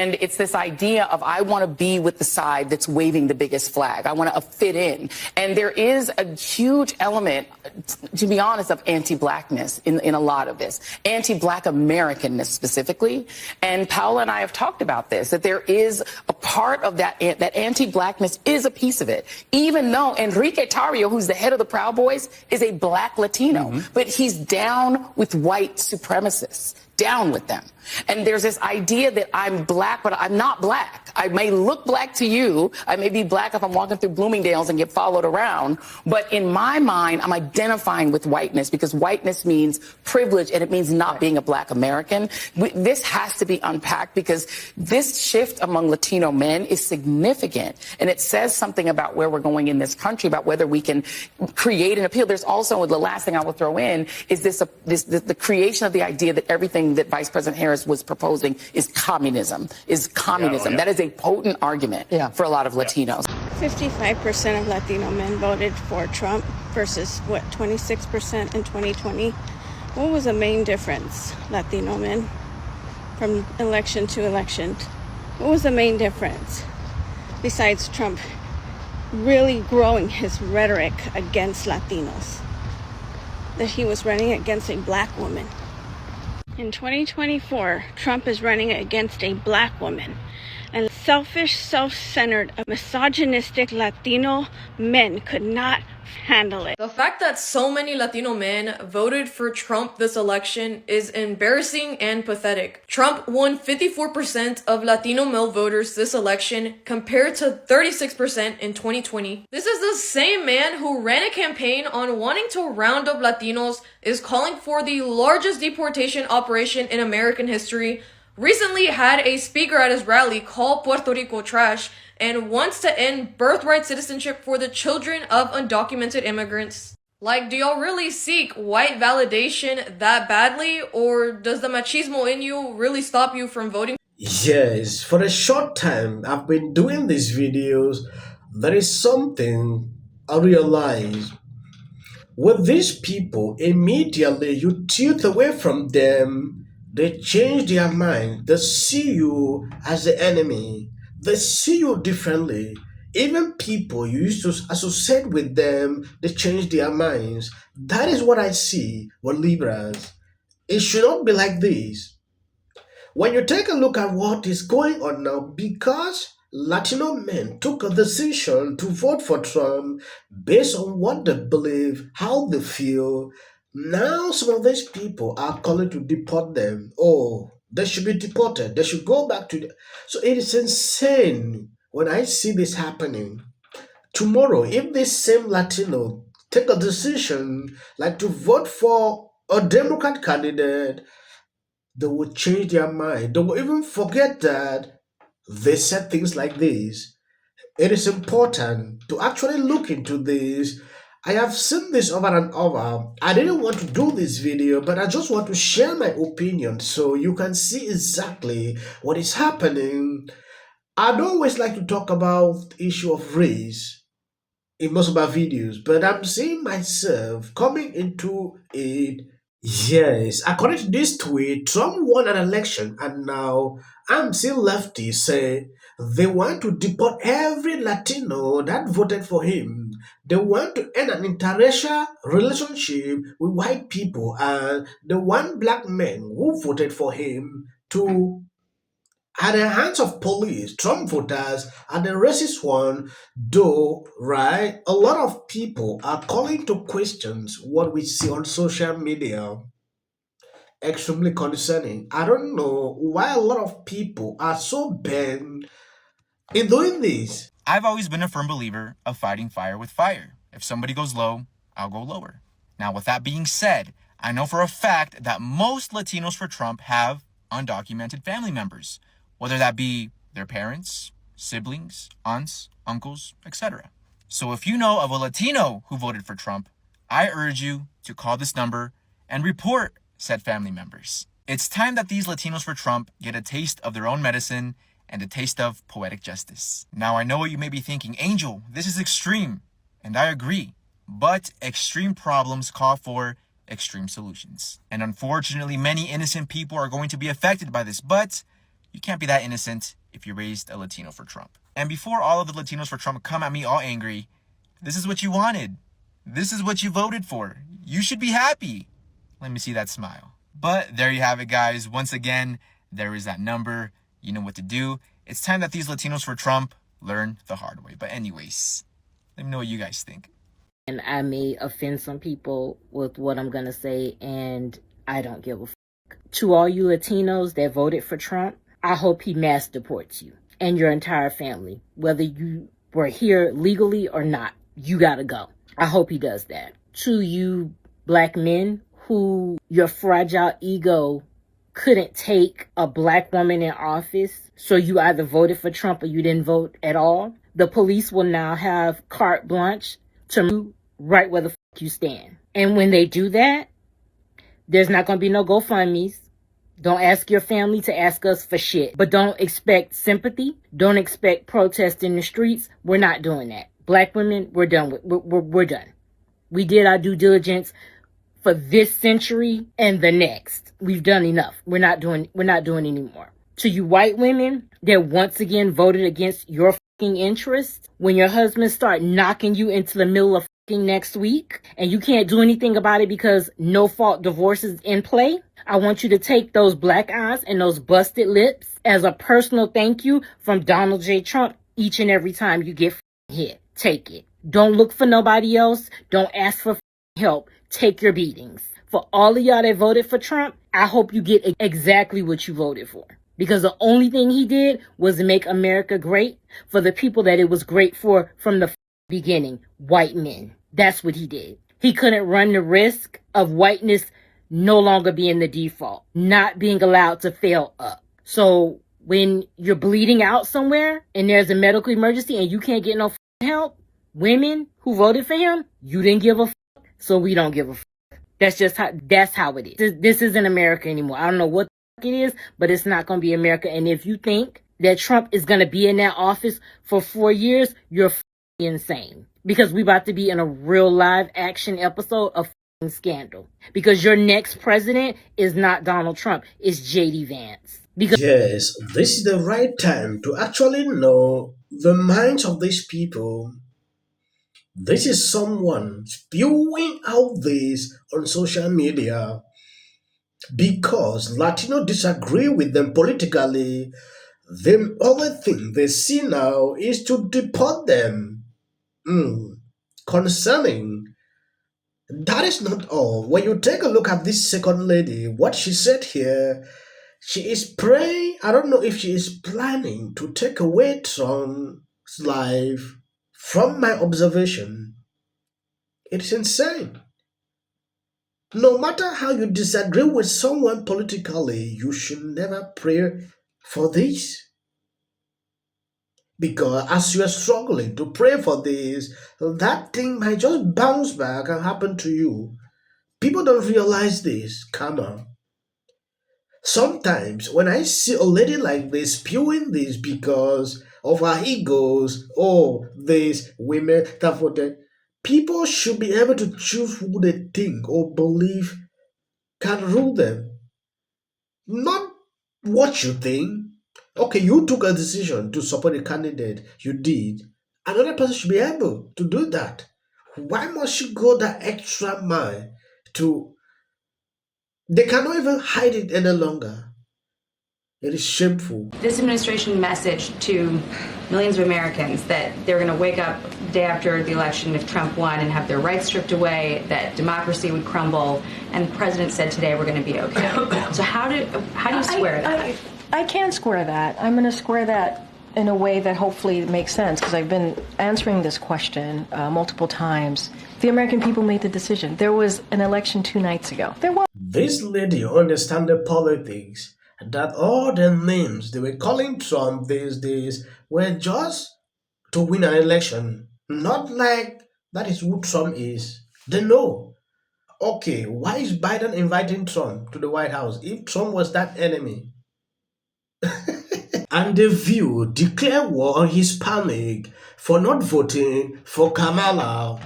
And it's this idea of I want to be with the side that's waving the biggest flag. I want to fit in. And there is a huge element, to be honest, of anti-blackness in a lot of this, anti-black Americanness specifically. And Paola and I have talked about this, that there is a part of that anti-blackness is a piece of it, even though Enrique Tarrio, who's the head of the Proud Boys, is a black Latino, but he's down with white supremacists, down with them. And there's this idea that I'm black, but I'm not black. I may look black to you. I may be black if I'm walking through Bloomingdale's and get followed around. But in my mind, I'm identifying with whiteness because whiteness means privilege and it means not being a black American. This has to be unpacked because this shift among Latino men is significant. And it says something about where we're going in this country, about whether we can create an appeal. There's also, the last thing I will throw in is the creation of the idea that everything that Vice President Harris was proposing is communism. That is a potent argument for a lot of Latinos. 55% of Latino men voted for Trump versus, what, 26% in 2020? What was the main difference, Latino men, from election to election? What was the main difference, besides Trump really growing his rhetoric against Latinos? That he was running against a black woman. In 2024, Trump is running against a black woman. And selfish, self-centered, misogynistic Latino men could not handle it. The fact that so many Latino men voted for Trump this election is embarrassing and pathetic. Trump won 54% of Latino male voters this election compared to 36% in 2020. This is the same man who ran a campaign on wanting to round up Latinos, is calling for the largest deportation operation in American history, recently had a speaker at his rally call Puerto Rico trash, and wants to end birthright citizenship for the children of undocumented immigrants. Like, do y'all really seek white validation that badly, or does the machismo in you really stop you from voting? Yes, for a short time I've been doing these videos. There is something I realize. With these people, immediately you tilt away from them. They change their mind. They see you as the enemy. They see you differently. Even people you used to associate with them, they change their minds. That is what I see with Libras. It should not be like this. When you take a look at what is going on now, because Latino men took a decision to vote for Trump based on what they believe, how they feel, now some of these people are calling to deport them. Oh, they should be deported. They should go back to So it is insane when I see this happening. Tomorrow, if this same Latino take a decision like to vote for a Democrat candidate, they will change their mind. They will even forget that they said things like this. It is important to actually look into this. I have seen this over and over. I didn't want to do this video, but I just want to share my opinion so you can see exactly what is happening. I don't always like to talk about the issue of race in most of my videos, but I'm seeing myself coming into it. Yes, according to this tweet, Trump won an election, and now I'm seeing lefties say they want to deport every Latino that voted for him. They want to end an interracial relationship with white people, and they want black men who voted for him to, at the hands of police, Trump voters are the racist one, though, right? A lot of people are calling to questions what we see on social media. Extremely concerning. I don't know why a lot of people are so bent in doing this. I've always been a firm believer of fighting fire with fire. If somebody goes low, I'll go lower. Now, with that being said, I know for a fact that most Latinos for Trump have undocumented family members, whether that be their parents, siblings, aunts, uncles, etc. So if you know of a Latino who voted for Trump, I urge you to call this number and report said family members. It's time that these Latinos for Trump get a taste of their own medicine and a taste of poetic justice. Now, I know what you may be thinking, Angel, this is extreme, and I agree, but extreme problems call for extreme solutions. And unfortunately, many innocent people are going to be affected by this, but You can't be that innocent if you raised a Latino for Trump. And before all of the Latinos for Trump come at me all angry, this is what you wanted. This is what you voted for. You should be happy. Let me see that smile. But there you have it, guys. Once again, there is that number. You know what to do. It's time that these Latinos for Trump learn the hard way. But anyways, let me know what you guys think. And I may offend some people with what I'm going to say, and I don't give a fuck. To all you Latinos that voted for Trump, I hope he mass deports you and your entire family. Whether you were here legally or not, you got to go. I hope he does that. To you black men who your fragile ego couldn't take a black woman in office, so you either voted for Trump or you didn't vote at all, the police will now have carte blanche to move right where the fuck you stand. And when they do that, there's not going to be no GoFundMes. Don't ask your family to ask us for shit. But don't expect sympathy. Don't expect protest in the streets. We're not doing that. Black women, we're done. We're done. We did our due diligence for this century and the next. We've done enough. We're not doing anymore. To you white women that once again voted against your fucking interests, when your husbands start knocking you into the middle of fucking next week and you can't do anything about it because no fault divorce is in play, I want you to take those black eyes and those busted lips as a personal thank you from Donald J. Trump each and every time you get hit. Take it. Don't look for nobody else. Don't ask for help. Take your beatings. For all of y'all that voted for Trump, I hope you get exactly what you voted for. Because the only thing he did was make America great for the people that it was great for from the beginning, white men. That's what he did. He couldn't run the risk of whiteness no longer being the default, not being allowed to fail up. So when you're bleeding out somewhere and there's a medical emergency and you can't get no help, women who voted for him, you didn't give a fuck, so we don't give a fuck. That's how it is. This isn't America anymore. I don't know what the fuck it is, but it's not going to be America. And if you think that Trump is going to be in that office for 4 years, you're insane. Because we about to be in a real live action episode of scandal. Because your next president is not Donald Trump, it's JD Vance. Yes, this is the right time to actually know the minds of these people. This is someone spewing out this on social media because Latino disagree with them politically. The only thing they see now is to deport them. Concerning that is not all. When you take a look at this second lady, what she said here, she is praying. I don't know if she is planning to take away Trump's life. From my observation, it's insane. No matter how you disagree with someone politically, you should never pray for this. Because as you are struggling to pray for this, that thing might just bounce back and happen to you. People don't realize this. Come on. Sometimes when I see a lady like this spewing this because of her egos, oh, these women that voted, people should be able to choose who they think or believe can rule them. Not what you think. Okay, you took a decision to support a candidate. You did. Another person should be able to do that. Why must you go that extra mile to... They cannot even hide it any longer. It is shameful. This administration message to millions of Americans that they're going to wake up the day after the election if Trump won and have their rights stripped away, that democracy would crumble, and the president said today we're going to be okay. So how do you square that? I can square that. I'm going to square that in a way that hopefully makes sense, because I've been answering this question multiple times. The American people made the decision. There was an election 2 nights ago. This lady understands the politics, that all the names they were calling Trump these days were just to win an election. Not like that is who Trump is. They know. Okay, why is Biden inviting Trump to the White House if Trump was that enemy? And The View declare war on Hispanic for not voting for Kamala.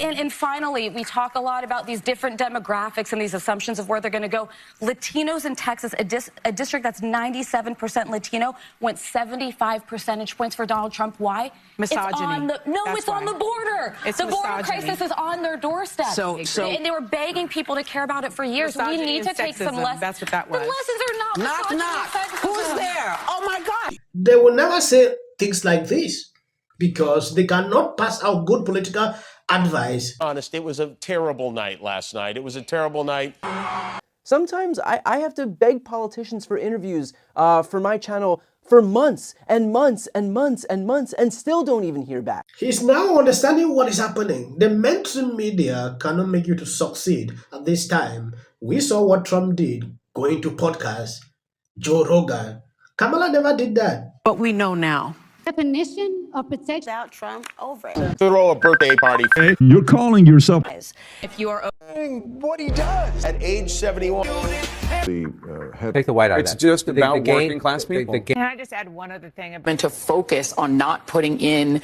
And finally, we talk a lot about these different demographics and these assumptions of where they're going to go. Latinos in Texas, a district that's 97% Latino, went 75 percentage points for Donald Trump. Why? Misogyny. It's on the border. It's the border misogyny. crisis is on their doorstep. And they were begging people to care about it for years. So we need to take some lessons. That's what that was. The lessons are not Knock, misogyny, knock. sexism. Who's there? Oh, my God. They will never say things like this because they cannot pass out good political advice. Honest, it was a terrible night last night. It was a terrible night. Sometimes I have to beg politicians for interviews for my channel for months and months and months and months and still don't even hear back. He's now understanding what is happening. The mainstream media cannot make you to succeed at this time. We saw what Trump did going to podcasts, Joe Rogan. Kamala never did that. What we know now. Definition of protection without Trump over it. Throw a birthday party. You're calling yourself. If you are What he does at age 71. Take the white out. It's just about working class people. Can I just add one other thing? To focus on not putting in